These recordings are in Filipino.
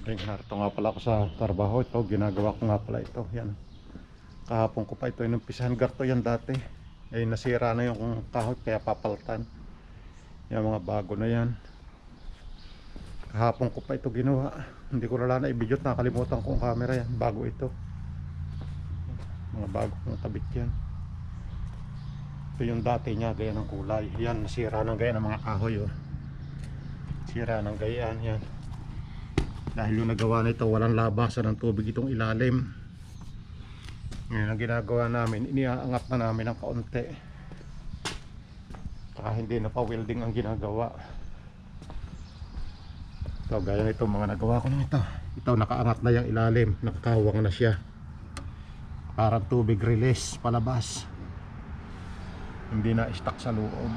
Narito nga pala ako sa trabaho. Ito, ginagawa ko nga pala ito. Yan. Kahapon ko pa ito inumpisahan. Garto yan dati. Eh, nasira na yung kahoy kaya papaltan. Yung mga bago na yan. Kahapon ko pa ito ginawa. Hindi ko na i-video. Nakalimutan ko ang camera yan. Bago ito. Mga bago kong tabit yan. Ito yung dati niya. Gaya ng kulay. Yan, nasira ng gaya ng mga kahoy. Oh. Sira ng gayaan yan. Dahil yung nagawa nito walang labasan ng tubig itong ilalim. Ngayon ang ginagawa namin, iniaangat na namin ng kaunti. Saka hindi na pa welding ang ginagawa. Ito gaya nito mga nagawa ko na ito. Ito nakaangat na yung ilalim, nakakawang na siya. Parang tubig release palabas. Hindi na stuck sa loob.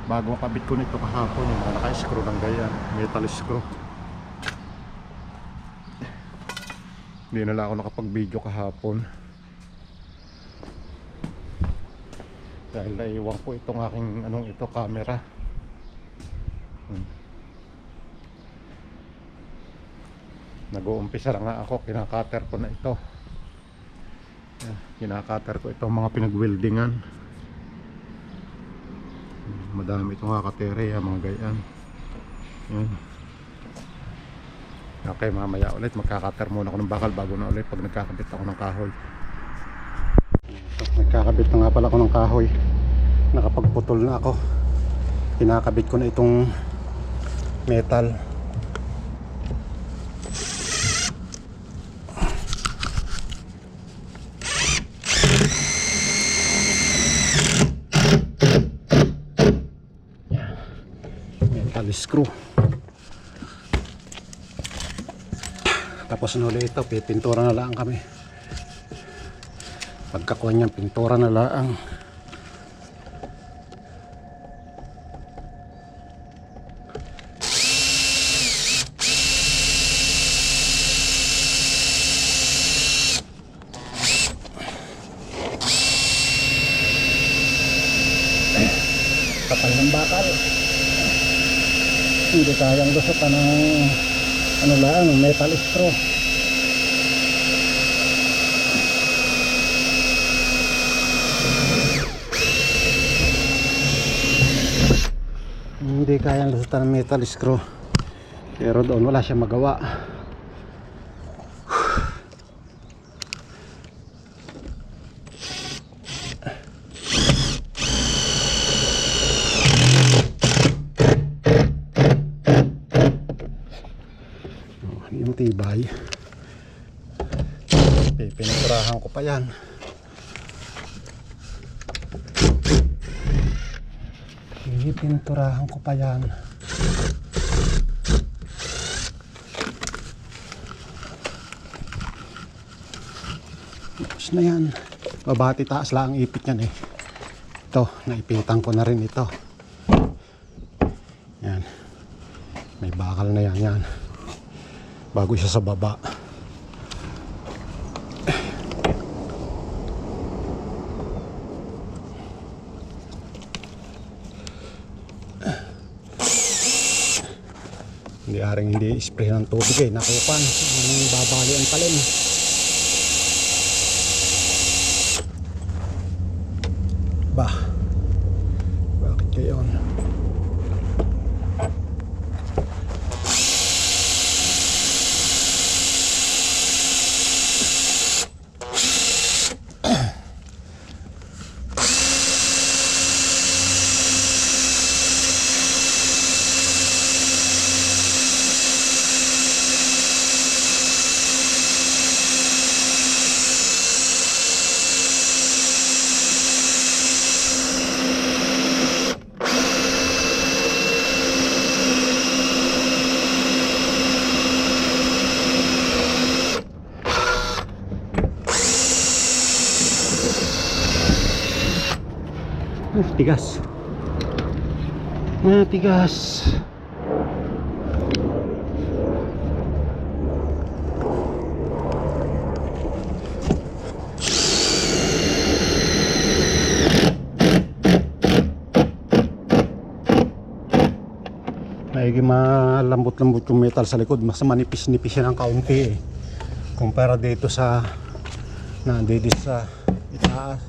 Bago makabit ko nito kahapon, yung mga naka-screw ng ganyan, metal screw. Hindi na lang ako nakapag-video kahapon dahil naiwan ko itong aking camera. Nag-uumpisa lang nga ako, kinakater ko na ito. Kinakater ko itong mga pinag-weldingan. Madami itong kakatere, mga gayaan. Yan. Okay, mamaya ulit magkakater muna ako ng bakal bago na ulit pag nagkakabit ako ng kahoy. Nagkakabit na nga pala ako ng kahoy. Nakapagputol na ako. Kinakabit ko na itong metal. Metal screw. Tapos nuli ito, pipintura na lang kami. Pagkakuha niyan, pintura na lang. Kapal ng bakal. Hindi kayang lusutan ng metal screw. Hindi kayang lusutan ng metal screw. Pero doon wala siyang magawa. Yung tibay, pininturahan ko pa yan. Pininturahan ko pa yan. Tapos na yan. Babati taas lang ang ipit yan eh. Ito, naipitan ko na rin ito. Yan. May bakal na yan. Bago siya sa baba. Hindi aring hindi spray ng tubig eh. Nakupan. Babali ang talim. Bah. Bakit kayon? Tigas. Tigas. May malambot-lambot yung metal sa likod, mas manipis-nipis yan ng kaunti eh. Kumpara dito sa nandito sa itaas,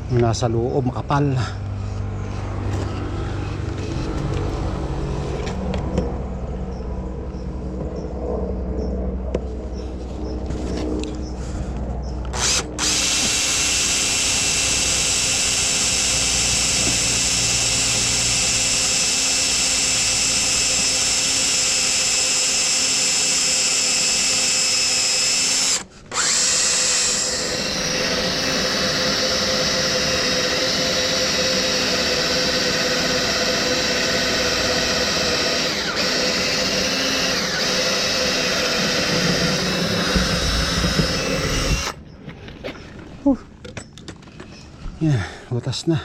nasa loob makapal. Yan, butas na.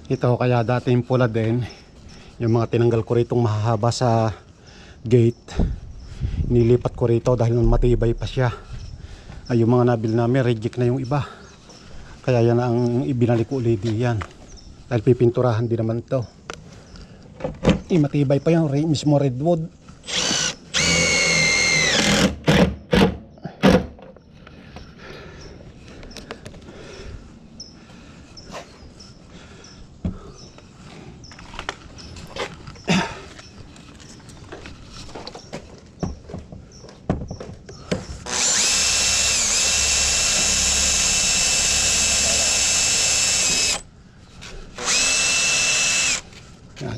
Ito kaya dati yung pula din, yung mga tinanggal ko rito mahahaba sa gate, nilipat ko rito dahil matibay pa siya. Ay, yung mga nabil namin reject na yung iba, kaya yan ang ibinalik ko ulit diyan dahil pipinturahan din naman to. Matibay pa yung mismo redwood.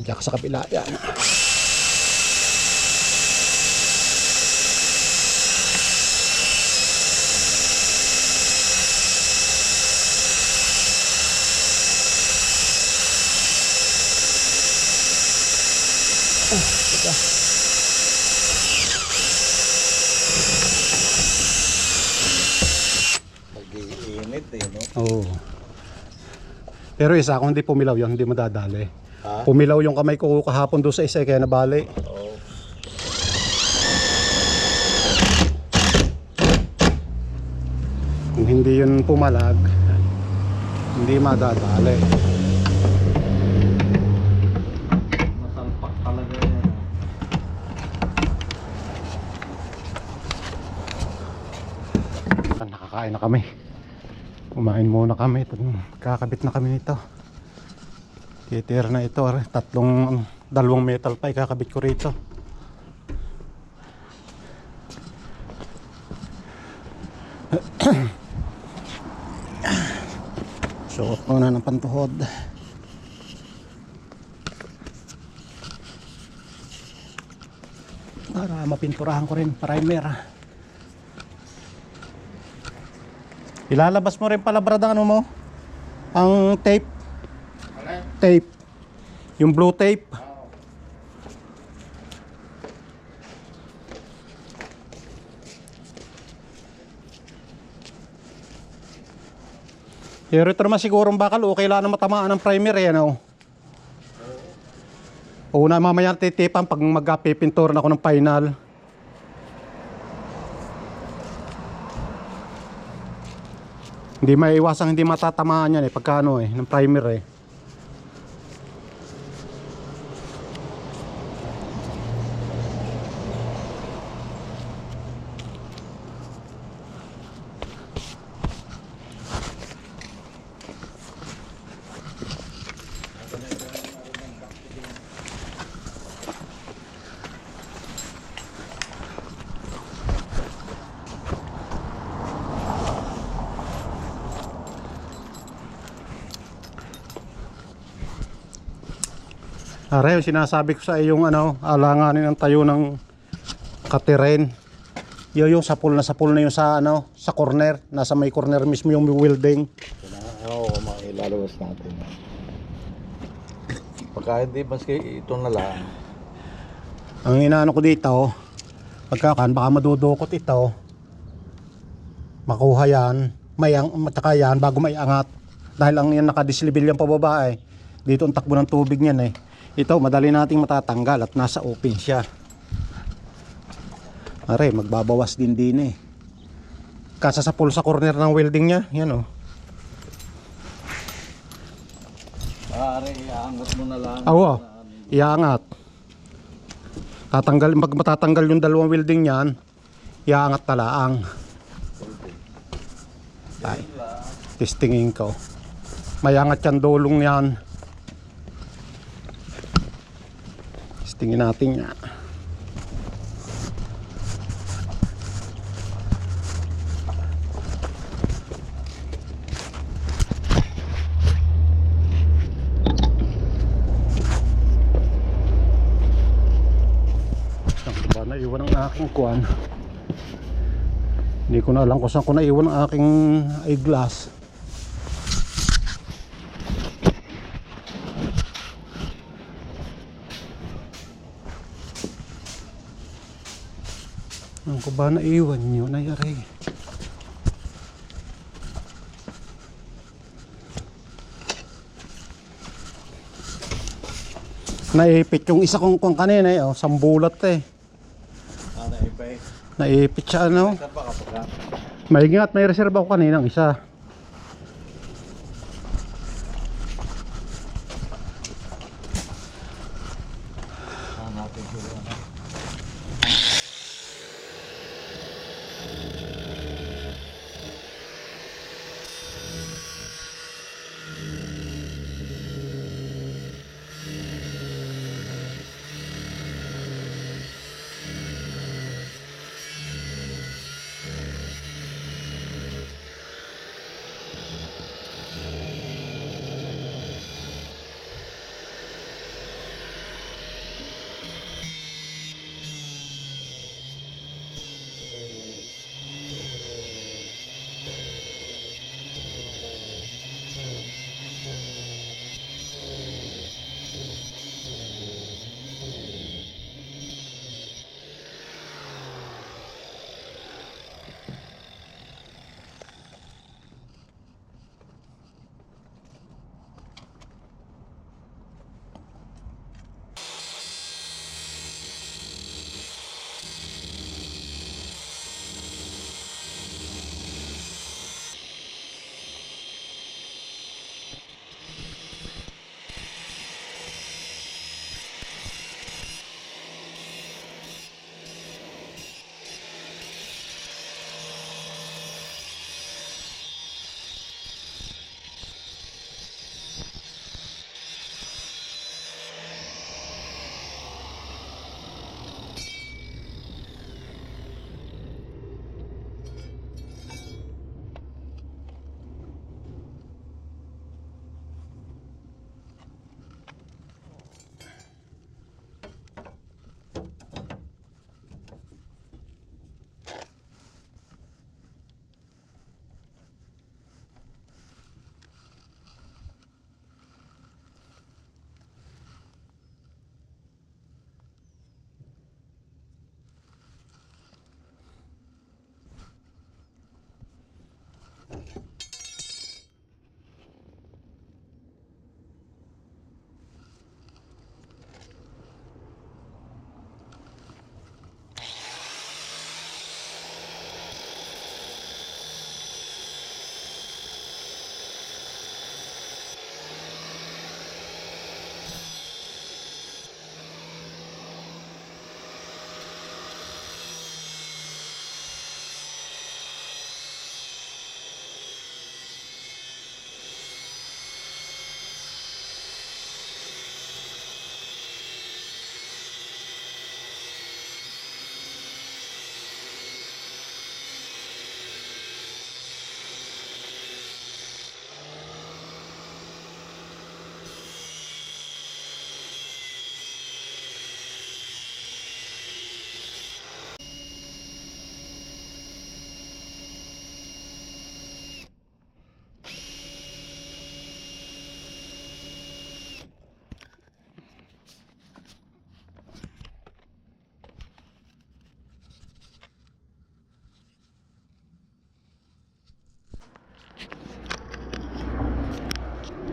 Diyan ka sa kabila yan. Nag-iinit eh, no? Oo. Pero isa kung hindi pumilaw yun, hindi madadali. Ha? Pumilaw yung kamay ko kahapon doon sa isa kaya nabali. Oo. Kung hindi yun pumalag, hindi madadali. Masalpak talaga yan. Nakakain na kami. Kumain muna kami. Kakabit na kami nito. Titira na ito. Dalawang metal pa ikakabit ko rito. Suot muna ng pantuhod. Para mapinturahan ko rin primer. Ilalabas mo rin pala brad ang ano mo? Ang tape. Tape. Yung blue tape. Pero ito naman sigurong bakal o kailangan matamaan ng primer yan o. Una mamaya titipan pag magpipinturan ako ng final. Hindi maiiwasang hindi matatamaan yan eh pagka ano eh ng primer eh. Are, yung sinasabi ko sa iyong ano, alanganin ang tayo ng katiren. Yung sapul na yung sa ano, sa corner, nasa may corner mismo yung welding. Oo, mailalabas natin. Pagka hindi, maski ito na lang. Ang inaano ko dito, pagkakan baka madudukot ito. Makuha yan, mataka yan bago may angat. Dahil ang yan nakadislibil yung pababa eh. Dito ang takbo ng tubig niyan eh. Ito madali nating matatanggal at nasa open siya. Are, magbabawas din eh. Kasasapul sa corner ng welding niya, yan oh. Pare, iaangat mo na lang. Awo. Iangat. Tatanggal, pag matatanggal yung dalawang welding niyan, iangat na laang. Ay, testingin ko. Mayangat yan dulong yan. Testingin natin yan. Naiwan ang aking kuwan. Hindi ko na alam kung saan ko naiwan ang aking eyeglass. Ano ko ba naiwan nyo? Nayari. Naipit yung isa kong kuwan kanina eh. Oh, sambulat eh. Ano iba eh? Naipit siya ano. Saan pa kapag ka? Mahingi at may reserve ako kaninang isa. Hanapin ko lang.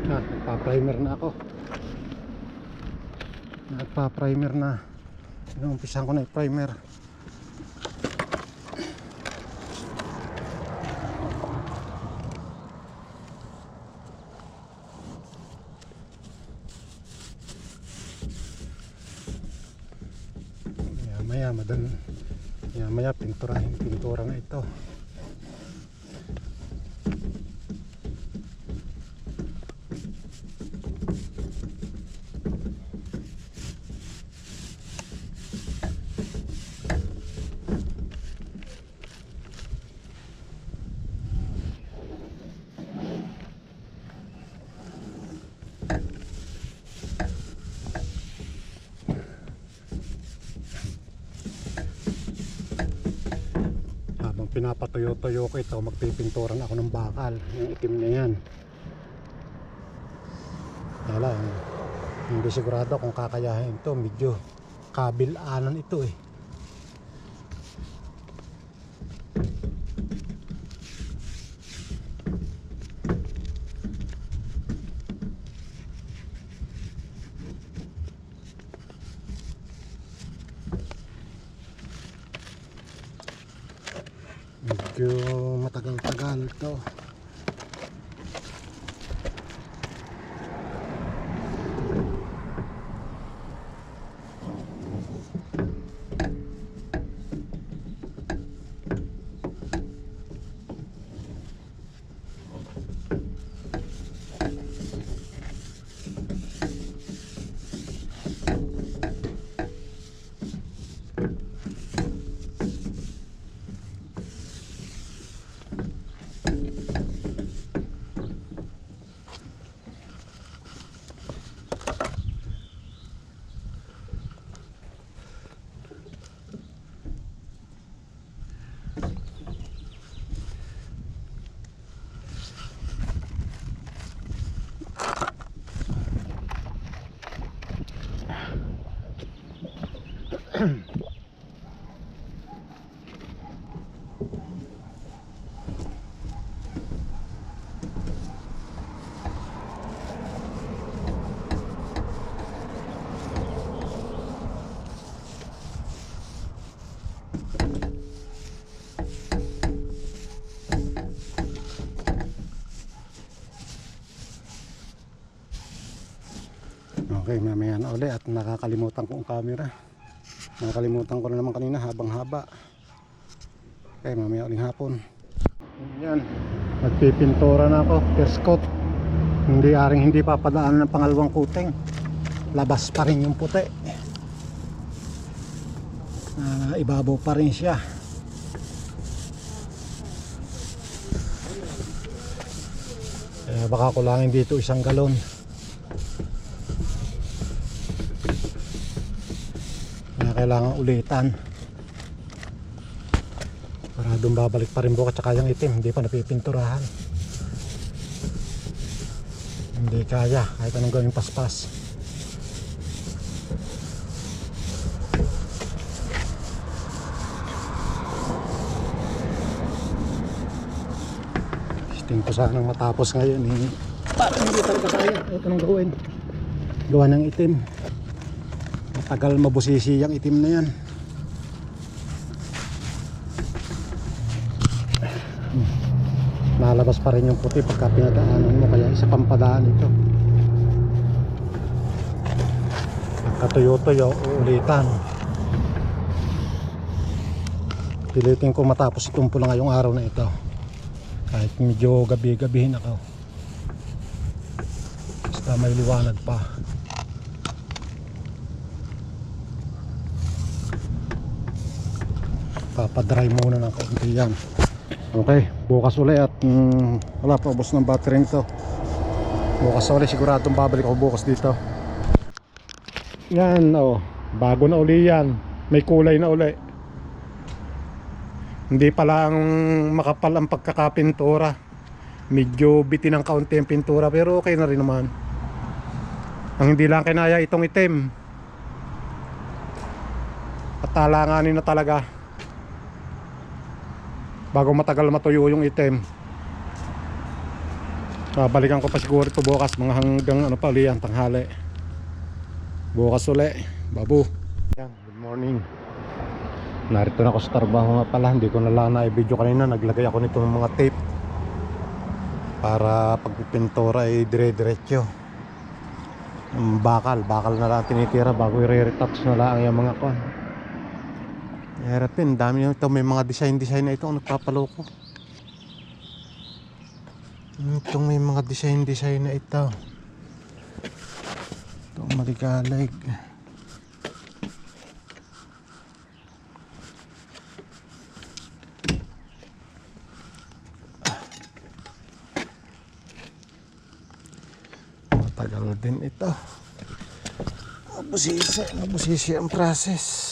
Nagpa-primer na ako. Nagpa-primer na. Inumpisahan ko na i-primer. maya maya pintura na ito. Habang pinapatuyo-tuyo ko ito, magpipinturan ako ng bakal, yung itim na yan. Wala, hindi sigurado kung kakayahin ito, medyo kabil-anan ito eh. Medyo matagal-tagal to. Okay, mamaya na uli at nakakalimutan ko ang camera. Nakakalimutan ko na naman kanina habang haba. Okay, mamaya uling hapon. Yan, nagpipintura na ako, first coat. Hindi papadaan ng pangalawang coating. Labas pa rin yung puti. Ibabaw pa rin siya. Baka kulangin dito 1 galon. Kailangan ulitan para doon babalik pa rin bukas, tsaka yung itim hindi pa napipinturahan, hindi kaya kahit anong gawing paspas. Tingin ko sanang matapos ngayon eh, parang hindi talaga kaya kahit anong gawin, gawa ng itim. Tagal mabusisi yung itim na yan. Nalabas pa rin yung puti pagka pinadaanan mo, kaya isa pang padaan ito. Pagkatuyo-tuyo, uulitan. Pilitin ko matapos itong pula ngayong araw na ito. Kahit medyo gabi-gabihin ako. Basta may liwanag pa. Papadry muna ng kaunti yan. Okay, bukas uli at wala pa, ubos ng battery nito. Bukas uli, siguradong babalik ako bukas dito. Yan, bago na uli yan. May kulay na uli. Hindi pa lang makapal ang pagkakapintura. Medyo bitin ng kaunti ang pintura, pero okay na rin naman. Ang hindi lang kinaya itong itim. At talanganin na talaga bago matagal matuyo yung itim. Balikan ko pa siguro ito bukas, mga hanggang pa uli yan, tanghali. Bukas uli, babu. Yan, good morning. Narito na ako sa trabaho nga pala. Hindi ko na lang na-video kanina. Naglagay ako nito ng mga tape para pagpipintura ay dire-diretso. Bakal na lang tinitira bago i-retouch na lang yung mga kon. Harapin, dami nito. May mga design na ito ang nagpapaloko. Itong may mga design na ito. Itong maligalig. Matagal din ito. Mabusisi ang process.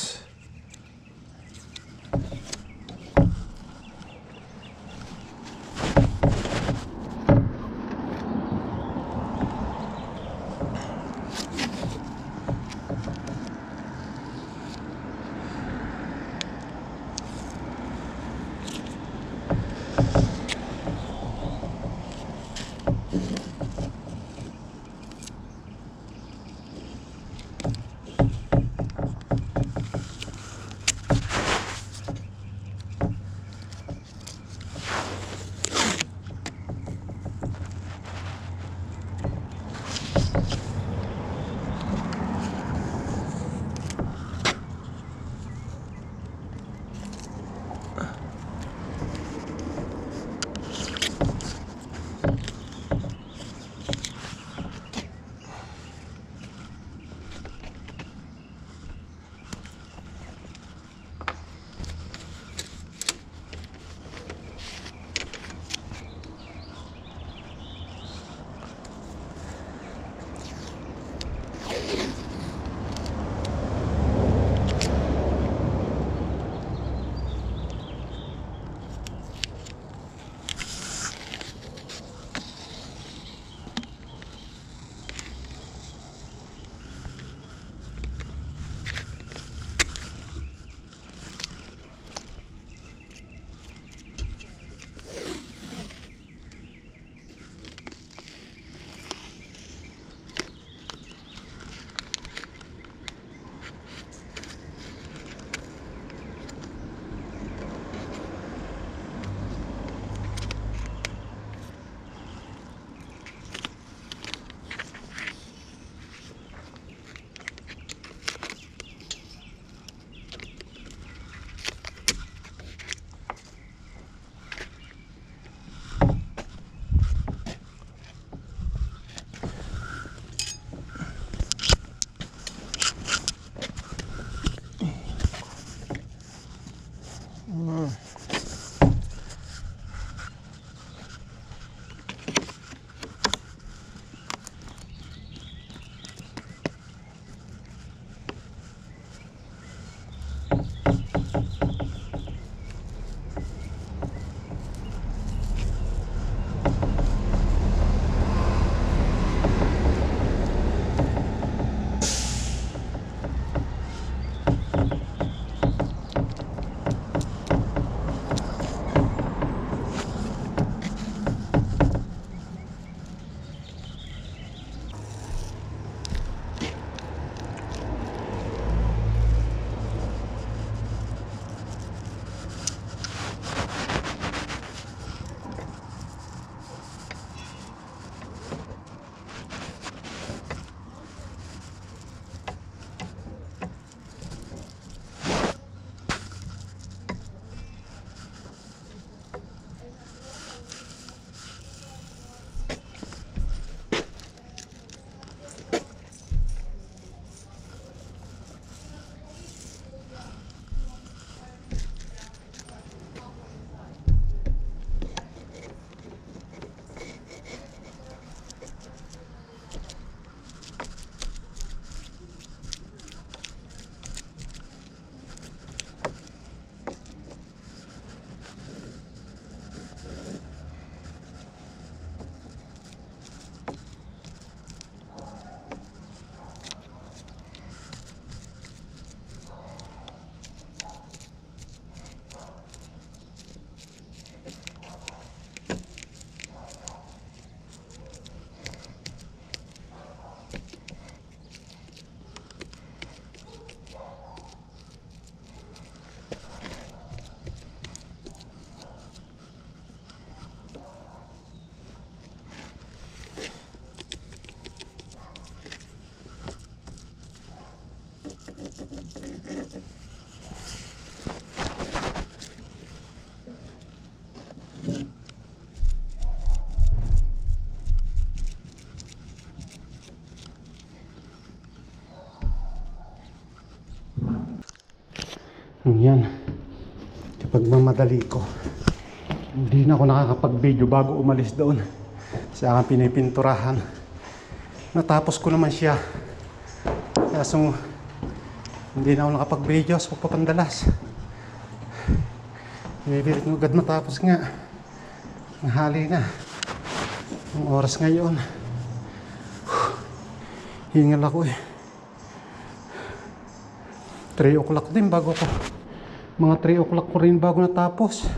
lang yan kapag mamadali ko. Hindi na ako nakakapag-video bago umalis doon sa aking pinipinturahan. Natapos ko naman siya, kaso hindi na ako nakapag-video sa pagpapandalas. Ibibirit mo agad matapos nga. Ang hali na ang oras ngayon. Hingal ako eh. 3 o'clock din bago ko. Mga 3 o'clock ko rin bago natapos.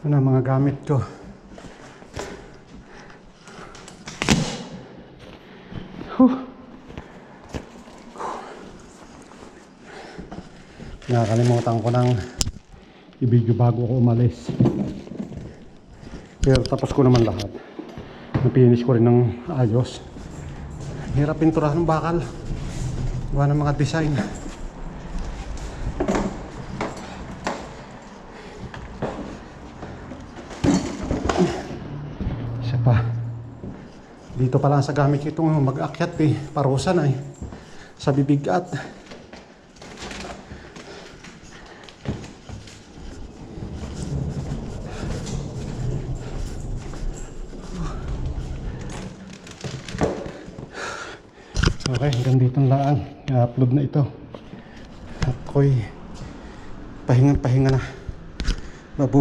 Ano ang mga gamit ko? Nakakalimutan ko ng i-video bago ko umalis. Pero tapos ko naman lahat. Napinish ko rin ng ayos. Hirap pinturahan ng bakal. Gawa ng mga design. Isa pa. Dito pa lang sa gamit ko itong mag-akyat eh. Parusa na eh. Sa bibigat. Okay, hanggang dito lang. I-upload na ito. At ako'y pahinga na. Babu.